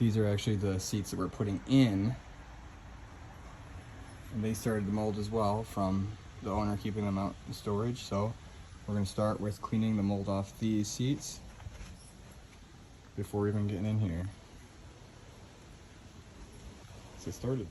These are actually the seats that we're putting in. And they started the mold as well from the owner keeping them out in storage. So we're gonna start with cleaning the mold off these seats before even getting in here. Let's get started.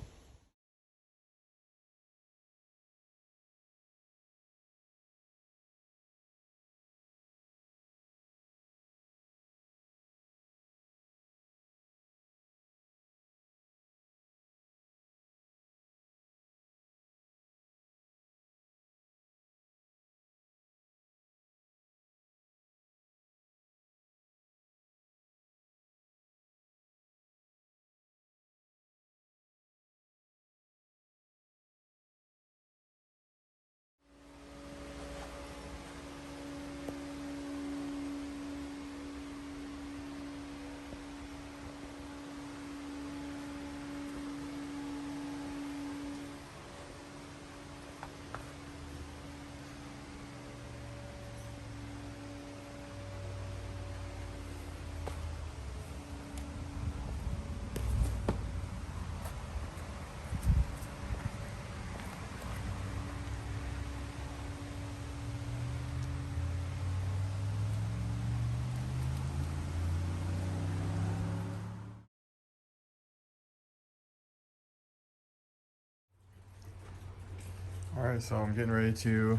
All right, so I'm getting ready to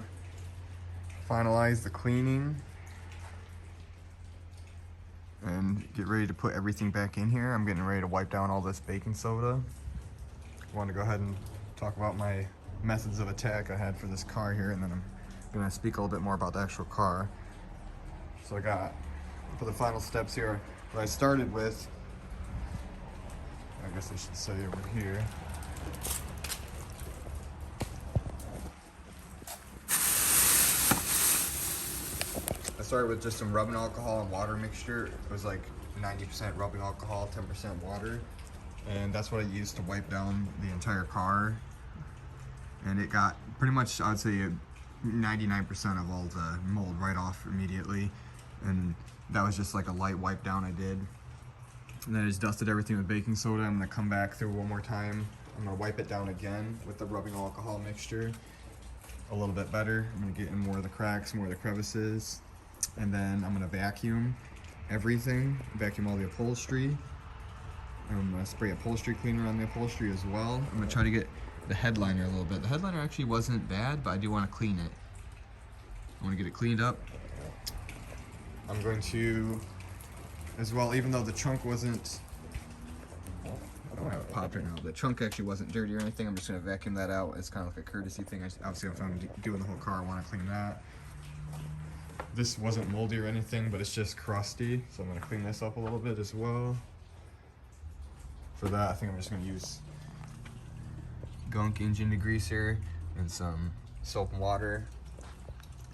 finalize the cleaning and get ready to put everything back in here. I'm getting ready to wipe down all this baking soda. I want to go ahead and talk about my methods of attack I had for this car here, and then I'm going to speak a little bit more about the actual car. So for the final steps here, what I started with, I guess I should say over here. I started with just some rubbing alcohol and water mixture. It was like 90% rubbing alcohol, 10% water. And that's what I used to wipe down the entire car. And it got pretty much, I would say, 99% of all the mold right off immediately. And that was just like a light wipe down I did. And then I just dusted everything with baking soda. I'm gonna come back through one more time. I'm gonna wipe it down again with the rubbing alcohol mixture a little bit better. I'm gonna get in more of the cracks, more of the crevices. And then I'm gonna vacuum everything, vacuum all the upholstery. I'm gonna spray upholstery cleaner on the upholstery as well. I'm gonna try to get the headliner a little bit. The headliner actually wasn't bad, but I do want to clean it. I want to get it cleaned up. I'm going to, as well, even though the trunk wasn't, I don't have it popped right now, the trunk actually wasn't dirty or anything, I'm just gonna vacuum that out. It's kind of like a courtesy thing. Obviously, if I'm doing the whole car, I want to clean that. This wasn't moldy or anything, but it's just crusty, so I'm gonna clean this up a little bit as well. For that, I think I'm just gonna use gunk engine degreaser and some soap and water,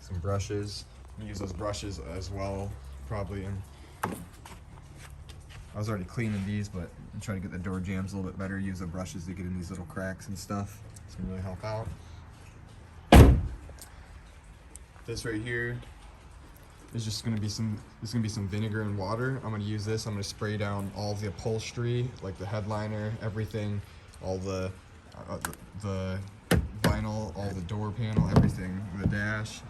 some brushes. I'm gonna use those brushes as well, probably. I was already cleaning these, but I'm trying to get the door jambs a little bit better. Use the brushes to get in these little cracks and stuff. It's gonna really help out. This right here is just gonna be some vinegar and water. I'm gonna use this. I'm gonna spray down all the upholstery, like the headliner, everything, all the vinyl, all the door panel, everything, the dash.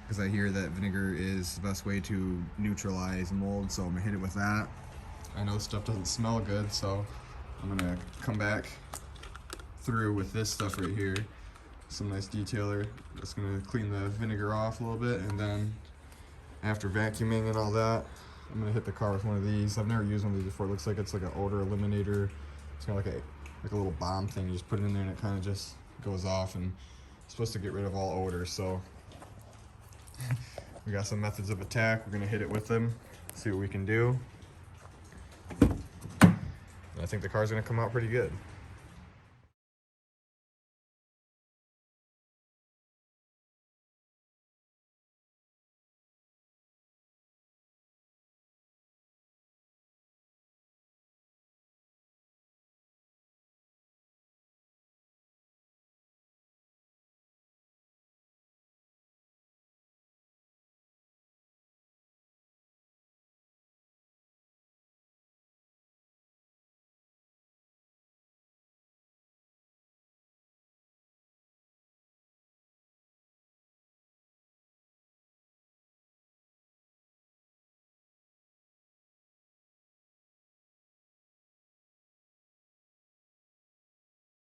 Because I hear that vinegar is the best way to neutralize mold, so I'm gonna hit it with that. I know stuff doesn't smell good, so I'm gonna come back through with this stuff right here. Some nice detailer. Just gonna clean the vinegar off a little bit, and then after vacuuming and all that, I'm gonna hit the car with one of these. I've never used one of these before. It looks like it's like an odor eliminator. It's kind of like a little bomb thing. You just put it in there and it kind of just goes off, and it's supposed to get rid of all odor. So we got some methods of attack. We're gonna hit it with them, see what we can do. I think the car's gonna come out pretty good.